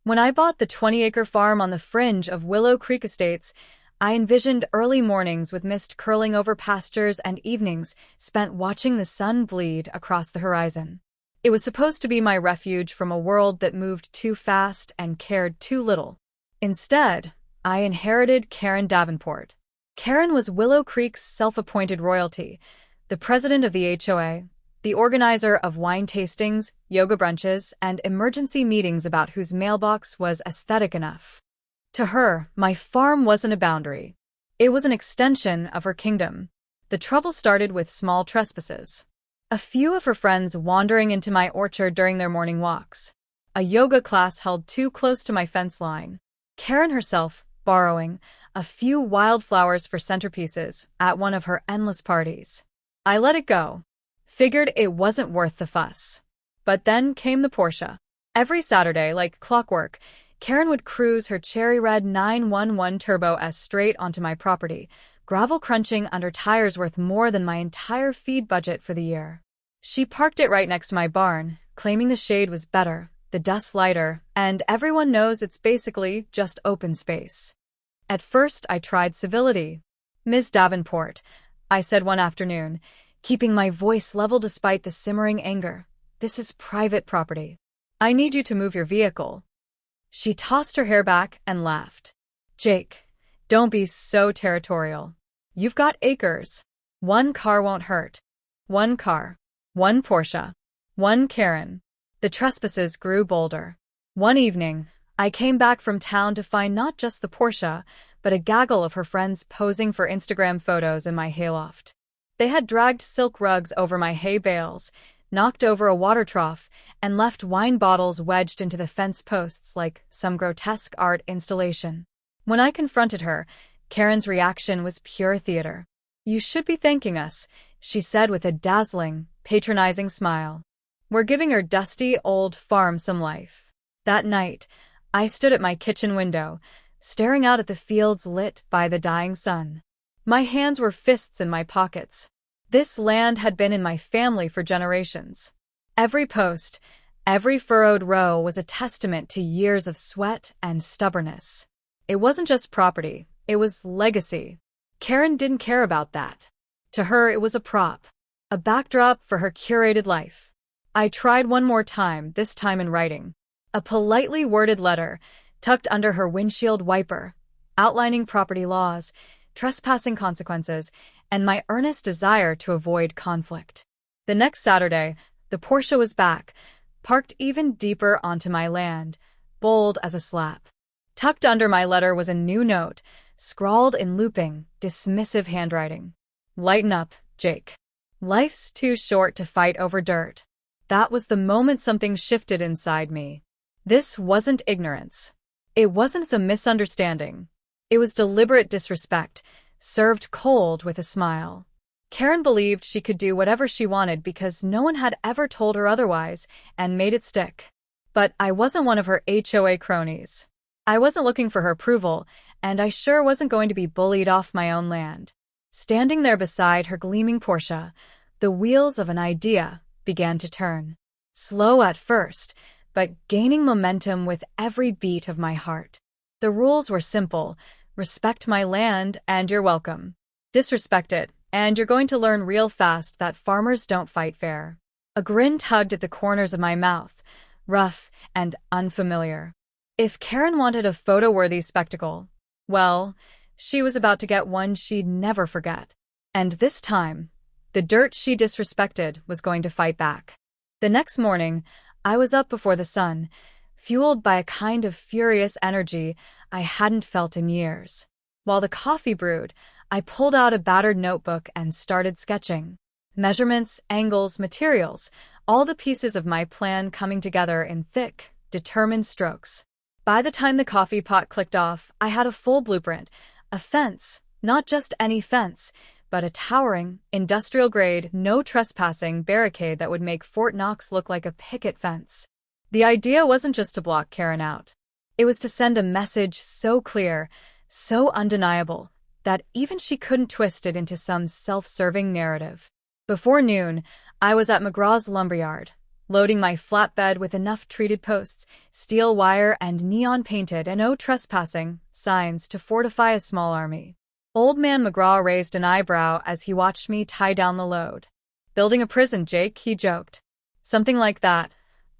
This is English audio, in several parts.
When I bought the 20-acre farm on the fringe of Willow Creek Estates, I envisioned early mornings with mist curling over pastures and evenings spent watching the sun bleed across the horizon. It was supposed to be my refuge from a world that moved too fast and cared too little. Instead, I inherited Karen Davenport. Karen was Willow Creek's self-appointed royalty, the president of the HOA, the organizer of wine tastings, yoga brunches, and emergency meetings about whose mailbox was aesthetic enough. To her, my farm wasn't a boundary. It was an extension of her kingdom. The trouble started with small trespasses. A few of her friends wandering into my orchard during their morning walks. A yoga class held too close to my fence line. Karen herself borrowing a few wildflowers for centerpieces at one of her endless parties. I let it go. Figured it wasn't worth the fuss. But then came the Porsche. Every Saturday, like clockwork, Karen would cruise her cherry red 911 Turbo S straight onto my property, gravel crunching under tires worth more than my entire feed budget for the year. She parked it right next to my barn, claiming the shade was better, the dust lighter, and everyone knows it's basically just open space. At first, I tried civility. "Miss Davenport," I said one afternoon, keeping my voice level despite the simmering anger. "This is private property. I need you to move your vehicle." She tossed her hair back and laughed. "Jake, don't be so territorial. You've got acres. One car won't hurt. One car. One Porsche. One Karen." The trespasses grew bolder. One evening, I came back from town to find not just the Porsche, but a gaggle of her friends posing for Instagram photos in my hayloft. They had dragged silk rugs over my hay bales, knocked over a water trough, and left wine bottles wedged into the fence posts like some grotesque art installation. When I confronted her, Karen's reaction was pure theater. "You should be thanking us," she said with a dazzling, patronizing smile. "We're giving her dusty old farm some life." That night, I stood at my kitchen window, staring out at the fields lit by the dying sun. My hands were fists in my pockets. This land had been in my family for generations. Every post, every furrowed row was a testament to years of sweat and stubbornness. It wasn't just property, it was legacy. Karen didn't care about that. To her, it was a prop, a backdrop for her curated life. I tried one more time, this time in writing. A politely worded letter, tucked under her windshield wiper, outlining property laws, trespassing consequences, and my earnest desire to avoid conflict. The next Saturday, the Porsche was back, parked even deeper onto my land, bold as a slap. Tucked under my letter was a new note, scrawled in looping, dismissive handwriting. "Lighten up, Jake. Life's too short to fight over dirt." That was the moment something shifted inside me. This wasn't ignorance. It wasn't a misunderstanding. It was deliberate disrespect, served cold with a smile. Karen believed she could do whatever she wanted because no one had ever told her otherwise, and made it stick. But I wasn't one of her HOA cronies. I wasn't looking for her approval, and I sure wasn't going to be bullied off my own land. Standing there beside her gleaming Porsche, the wheels of an idea began to turn. Slow at first, but gaining momentum with every beat of my heart. The rules were simple. Respect my land, and you're welcome. Disrespect it, and you're going to learn real fast that farmers don't fight fair. A grin tugged at the corners of my mouth, rough and unfamiliar. If Karen wanted a photo-worthy spectacle, well, she was about to get one she'd never forget. And this time, the dirt she disrespected was going to fight back. The next morning, I was up before the sun, fueled by a kind of furious energy I hadn't felt in years. While the coffee brewed, I pulled out a battered notebook and started sketching. Measurements, angles, materials, all the pieces of my plan coming together in thick, determined strokes. By the time the coffee pot clicked off, I had a full blueprint. A fence, not just any fence, but a towering, industrial-grade, no-trespassing barricade that would make Fort Knox look like a picket fence. The idea wasn't just to block Karen out. It was to send a message so clear, so undeniable, that even she couldn't twist it into some self-serving narrative. Before noon, I was at McGraw's lumberyard, loading my flatbed with enough treated posts, steel wire, and neon-painted "No trespassing" signs to fortify a small army. Old Man McGraw raised an eyebrow as he watched me tie down the load. "Building a prison, Jake," he joked. "Something like that,"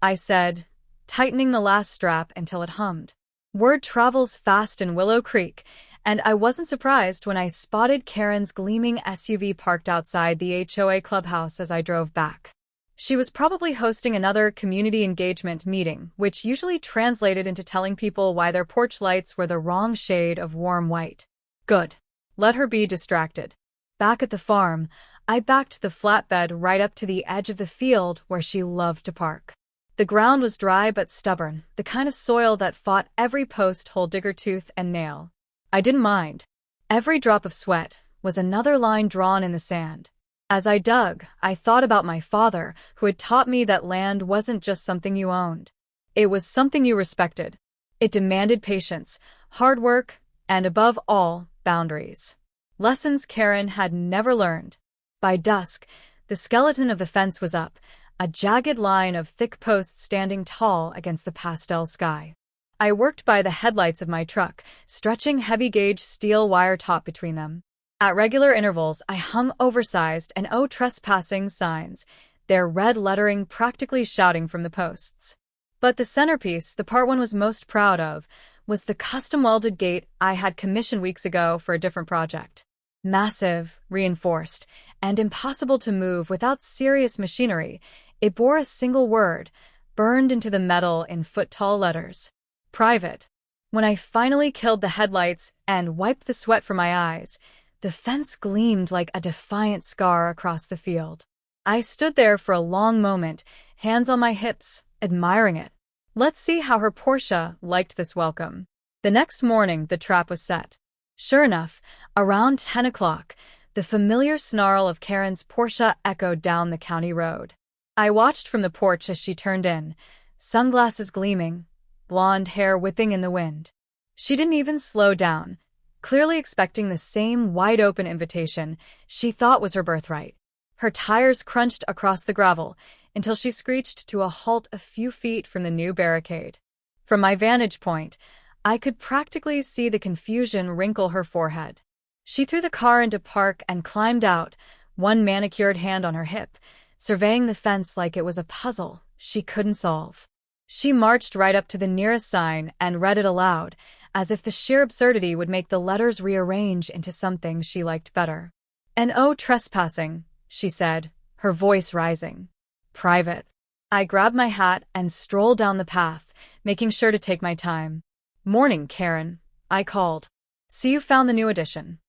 I said, tightening the last strap until it hummed. Word travels fast in Willow Creek, and I wasn't surprised when I spotted Karen's gleaming SUV parked outside the HOA clubhouse as I drove back. She was probably hosting another community engagement meeting, which usually translated into telling people why their porch lights were the wrong shade of warm white. Good. Let her be distracted. Back at the farm, I backed the flatbed right up to the edge of the field where she loved to park. The ground was dry but stubborn, the kind of soil that fought every post hole digger tooth and nail. I didn't mind. Every drop of sweat was another line drawn in the sand. As I dug, I thought about my father, who had taught me that land wasn't just something you owned. It was something you respected. It demanded patience, hard work, and above all, boundaries. Lessons Karen had never learned. By dusk, the skeleton of the fence was up, a jagged line of thick posts standing tall against the pastel sky. I worked by the headlights of my truck, stretching heavy-gauge steel wire taut between them. At regular intervals, I hung oversized and "No trespassing" signs, their red lettering practically shouting from the posts. But the centerpiece, the part one was most proud of, was the custom-welded gate I had commissioned weeks ago for a different project. Massive, reinforced, and impossible to move without serious machinery, it bore a single word, burned into the metal in foot-tall letters. Private. When I finally killed the headlights and wiped the sweat from my eyes, the fence gleamed like a defiant scar across the field. I stood there for a long moment, hands on my hips, admiring it. Let's see how her Porsche liked this welcome. The next morning, the trap was set. Sure enough, around 10 o'clock, the familiar snarl of Karen's Porsche echoed down the county road. I watched from the porch as she turned in, sunglasses gleaming, blonde hair whipping in the wind. She didn't even slow down, clearly expecting the same wide-open invitation she thought was her birthright. Her tires crunched across the gravel until she screeched to a halt a few feet from the new barricade. From my vantage point, I could practically see the confusion wrinkle her forehead. She threw the car into park and climbed out, one manicured hand on her hip, surveying the fence like it was a puzzle she couldn't solve. She marched right up to the nearest sign and read it aloud, as if the sheer absurdity would make the letters rearrange into something she liked better. "No trespassing," she said, her voice rising. "Private." I grabbed my hat and strolled down the path, making sure to take my time. "Morning, Karen," I called. "See you found the new edition."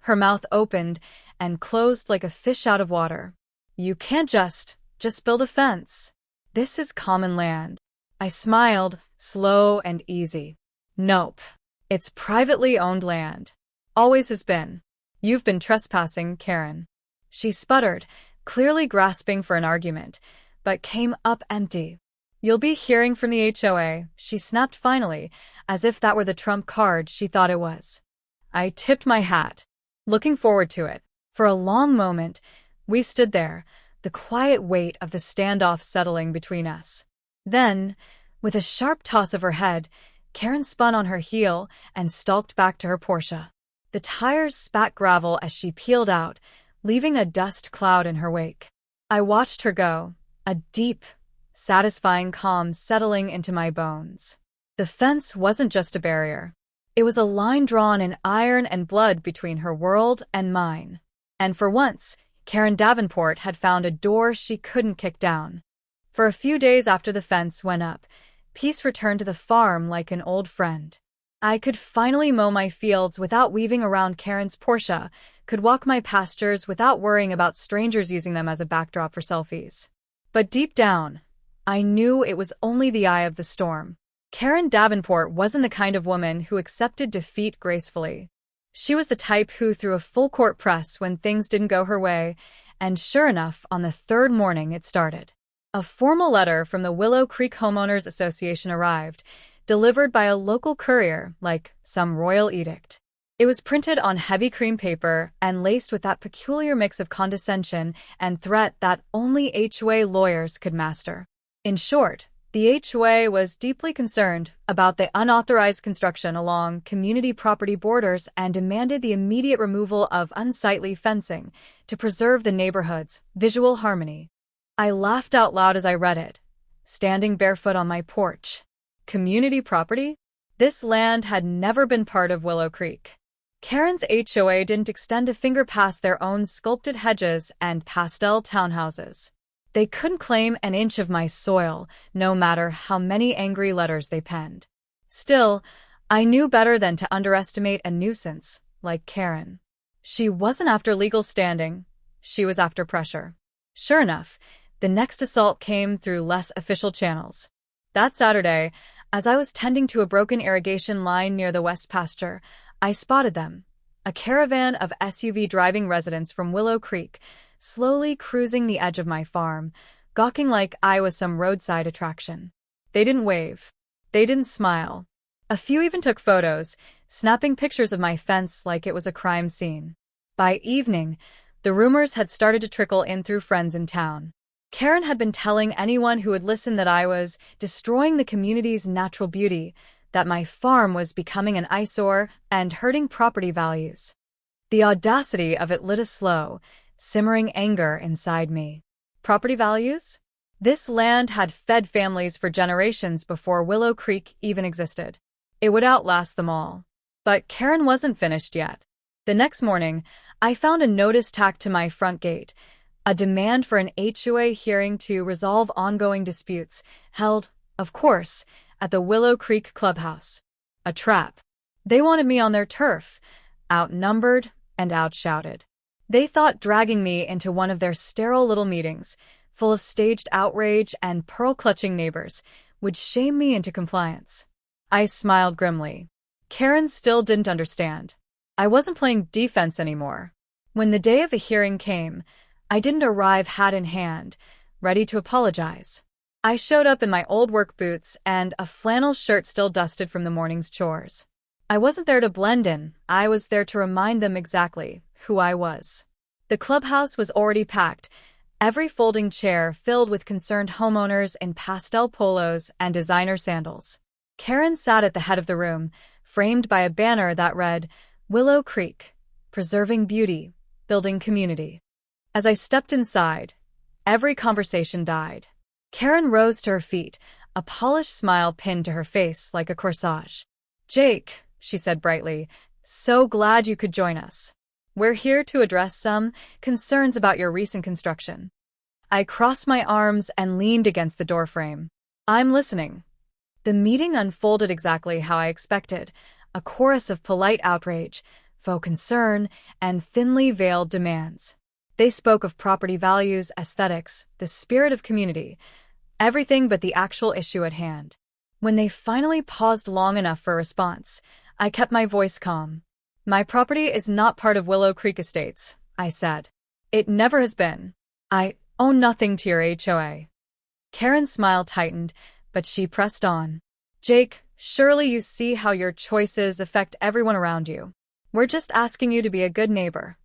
Her mouth opened and closed like a fish out of water. "You can't just build a fence. This is common land." I smiled, slow and easy. "Nope. It's privately owned land. Always has been. You've been trespassing, Karen." She sputtered, clearly grasping for an argument, but came up empty. "You'll be hearing from the HOA," she snapped finally, as if that were the trump card she thought it was. I tipped my hat, looking forward to it. For a long moment, we stood there, the quiet weight of the standoff settling between us. Then, with a sharp toss of her head, Karen spun on her heel and stalked back to her Porsche. The tires spat gravel as she peeled out, leaving a dust cloud in her wake. I watched her go, a deep, satisfying calm settling into my bones. The fence wasn't just a barrier. It was a line drawn in iron and blood between her world and mine. And for once, Karen Davenport had found a door she couldn't kick down. For a few days after the fence went up, peace returned to the farm like an old friend. I could finally mow my fields without weaving around Karen's Porsche, could walk my pastures without worrying about strangers using them as a backdrop for selfies. But deep down, I knew it was only the eye of the storm. Karen Davenport wasn't the kind of woman who accepted defeat gracefully. She was the type who threw a full-court press when things didn't go her way, and sure enough, on the third morning it started. A formal letter from the Willow Creek Homeowners Association arrived, delivered by a local courier like some royal edict. It was printed on heavy cream paper and laced with that peculiar mix of condescension and threat that only HOA lawyers could master. In short, the HOA was deeply concerned about the unauthorized construction along community property borders and demanded the immediate removal of unsightly fencing to preserve the neighborhood's visual harmony. I laughed out loud as I read it, standing barefoot on my porch. Community property? This land had never been part of Willow Creek. Karen's HOA didn't extend a finger past their own sculpted hedges and pastel townhouses. They couldn't claim an inch of my soil, no matter how many angry letters they penned. Still, I knew better than to underestimate a nuisance like Karen. She wasn't after legal standing, she was after pressure. Sure enough, the next assault came through less official channels. That Saturday, as I was tending to a broken irrigation line near the West Pasture, I spotted them, a caravan of SUV-driving residents from Willow Creek, slowly cruising the edge of my farm, gawking like I was some roadside attraction. They didn't wave. They didn't smile. A few even took photos, snapping pictures of my fence like it was a crime scene. By evening, the rumors had started to trickle in through friends in town. Karen had been telling anyone who would listen that I was destroying the community's natural beauty, that my farm was becoming an eyesore and hurting property values. The audacity of it lit a slow, simmering anger inside me. Property values? This land had fed families for generations before Willow Creek even existed. It would outlast them all. But Karen wasn't finished yet. The next morning, I found a notice tacked to my front gate, a demand for an HOA hearing to resolve ongoing disputes, held, of course, at the Willow Creek clubhouse. A trap. They wanted me on their turf, outnumbered and outshouted. They thought dragging me into one of their sterile little meetings, full of staged outrage and pearl-clutching neighbors, would shame me into compliance. I smiled grimly. Karen still didn't understand. I wasn't playing defense anymore. When the day of the hearing came, I didn't arrive hat in hand, ready to apologize. I showed up in my old work boots and a flannel shirt still dusted from the morning's chores. I wasn't there to blend in, I was there to remind them exactly who I was. The clubhouse was already packed, every folding chair filled with concerned homeowners in pastel polos and designer sandals. Karen sat at the head of the room, framed by a banner that read, Willow Creek, Preserving Beauty, Building Community. As I stepped inside, every conversation died. Karen rose to her feet, a polished smile pinned to her face like a corsage. Jake, she said brightly, so glad you could join us. We're here to address some concerns about your recent construction. I crossed my arms and leaned against the doorframe. I'm listening. The meeting unfolded exactly how I expected, a chorus of polite outrage, faux concern, and thinly veiled demands. They spoke of property values, aesthetics, the spirit of community, everything but the actual issue at hand. When they finally paused long enough for a response, I kept my voice calm. My property is not part of Willow Creek Estates, I said. It never has been. I own nothing to your HOA. Karen's smile tightened, but she pressed on. Jake, surely you see how your choices affect everyone around you. We're just asking you to be a good neighbor.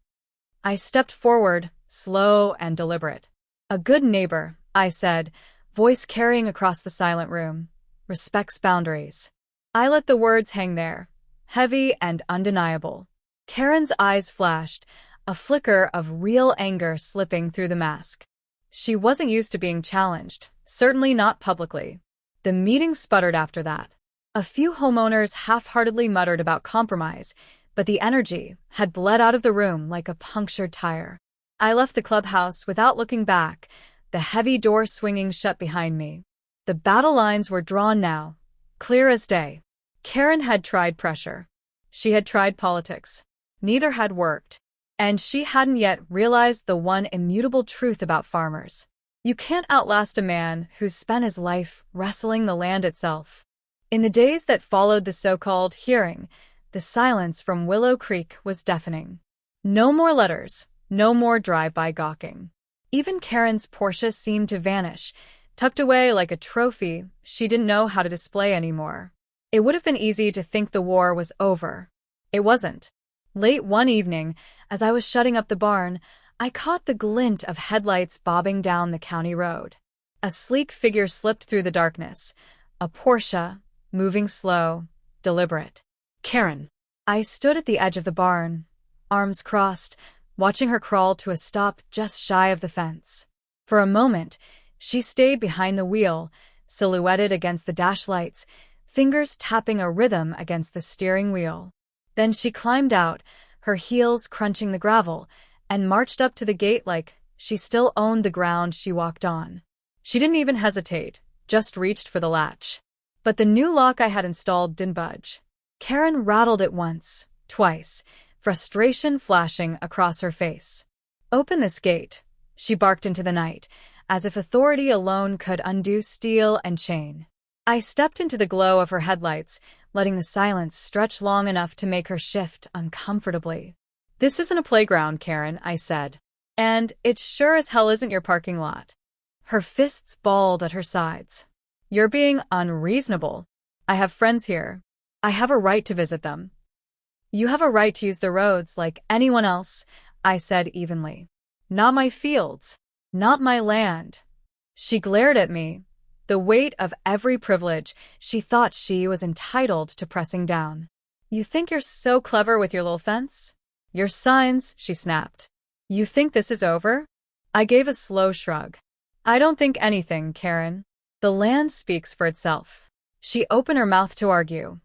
I stepped forward, slow and deliberate. A good neighbor, I said, voice carrying across the silent room, respects boundaries. I let the words hang there, heavy and undeniable. Karen's eyes flashed, a flicker of real anger slipping through the mask. She wasn't used to being challenged, certainly not publicly. The meeting sputtered after that. A few homeowners half-heartedly muttered about compromise, but the energy had bled out of the room like a punctured tire. I left the clubhouse without looking back, the heavy door swinging shut behind me. The battle lines were drawn now, clear as day. Karen had tried pressure. She had tried politics. Neither had worked. And she hadn't yet realized the one immutable truth about farmers. You can't outlast a man who's spent his life wrestling the land itself. In the days that followed the so-called hearing, the silence from Willow Creek was deafening. No more letters, no more drive-by gawking. Even Karen's Porsche seemed to vanish, tucked away like a trophy she didn't know how to display anymore. It would have been easy to think the war was over. It wasn't. Late one evening, as I was shutting up the barn, I caught the glint of headlights bobbing down the county road. A sleek figure slipped through the darkness. A Porsche, moving slow, deliberate. Karen. I stood at the edge of the barn, arms crossed, watching her crawl to a stop just shy of the fence. For a moment, she stayed behind the wheel, silhouetted against the dash lights, fingers tapping a rhythm against the steering wheel. Then she climbed out, her heels crunching the gravel, and marched up to the gate like she still owned the ground she walked on. She didn't even hesitate, just reached for the latch. But the new lock I had installed didn't budge. Karen rattled it once, twice, frustration flashing across her face. "Open this gate," she barked into the night, as if authority alone could undo steel and chain. I stepped into the glow of her headlights, letting the silence stretch long enough to make her shift uncomfortably. "This isn't a playground, Karen," I said. "And it sure as hell isn't your parking lot." Her fists balled at her sides. "You're being unreasonable. I have friends here. I have a right to visit them." "You have a right to use the roads like anyone else," I said evenly. "Not my fields. Not my land." She glared at me, the weight of every privilege she thought she was entitled to pressing down. "You think you're so clever with your little fence? Your signs," she snapped. "You think this is over?" I gave a slow shrug. "I don't think anything, Karen. The land speaks for itself." She opened her mouth to argue,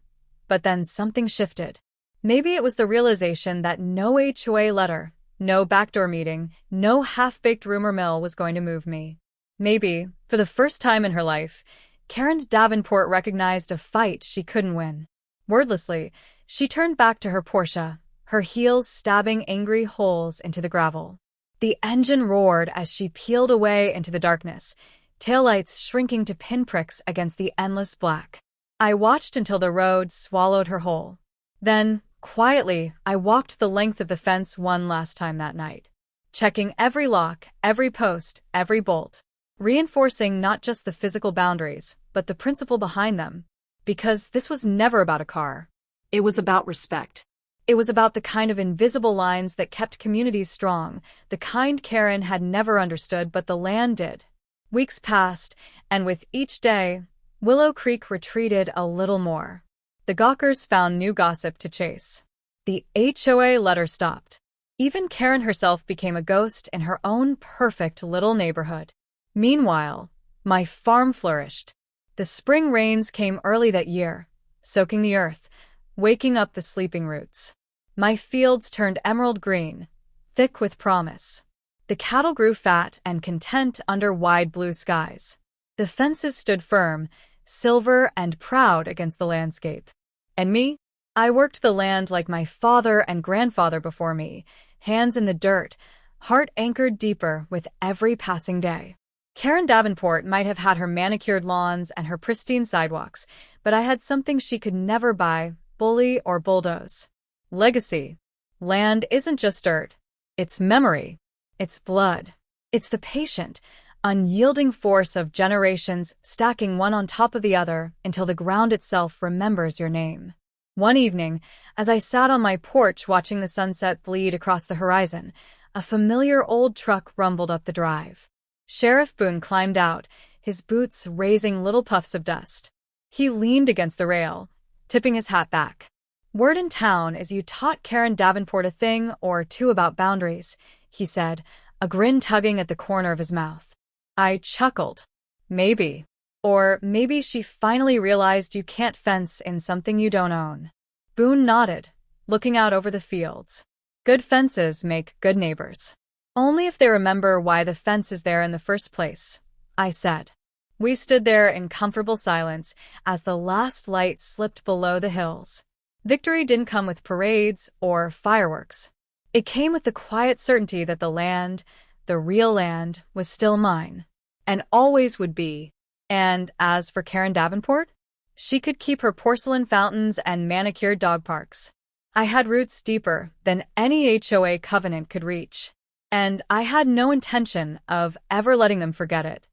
but then something shifted. Maybe it was the realization that no HOA letter, no backdoor meeting, no half-baked rumor mill was going to move me. Maybe, for the first time in her life, Karen Davenport recognized a fight she couldn't win. Wordlessly, she turned back to her Porsche, her heels stabbing angry holes into the gravel. The engine roared as she peeled away into the darkness, taillights shrinking to pinpricks against the endless black. I watched until the road swallowed her whole. Then, quietly, I walked the length of the fence one last time that night, checking every lock, every post, every bolt, reinforcing not just the physical boundaries, but the principle behind them. Because this was never about a car. It was about respect. It was about the kind of invisible lines that kept communities strong, the kind Karen had never understood but the land did. Weeks passed, and with each day, Willow Creek retreated a little more. The gawkers found new gossip to chase. The HOA letter stopped. Even Karen herself became a ghost in her own perfect little neighborhood. Meanwhile, my farm flourished. The spring rains came early that year, soaking the earth, waking up the sleeping roots. My fields turned emerald green, thick with promise. The cattle grew fat and content under wide blue skies. The fences stood firm, silver and proud against the landscape. And me? I worked the land like my father and grandfather before me, hands in the dirt, heart anchored deeper with every passing day. Karen Davenport might have had her manicured lawns and her pristine sidewalks, but I had something she could never buy, bully or bulldoze. Legacy. Land isn't just dirt. It's memory. It's blood. It's the patient, unyielding force of generations stacking one on top of the other until the ground itself remembers your name. One evening, as I sat on my porch watching the sunset bleed across the horizon, a familiar old truck rumbled up the drive. Sheriff Boone climbed out, his boots raising little puffs of dust. He leaned against the rail, tipping his hat back. "Word in town is you taught Karen Davenport a thing or two about boundaries," he said, a grin tugging at the corner of his mouth. I chuckled. Maybe. Or maybe she finally realized you can't fence in something you don't own. Boone nodded, looking out over the fields. Good fences make good neighbors. Only if they remember why the fence is there in the first place, I said. We stood there in comfortable silence as the last light slipped below the hills. Victory didn't come with parades or fireworks. It came with the quiet certainty that the land, the real land, was still mine, and always would be. And as for Karen Davenport, she could keep her porcelain fountains and manicured dog parks. I had roots deeper than any HOA covenant could reach, and I had no intention of ever letting them forget it.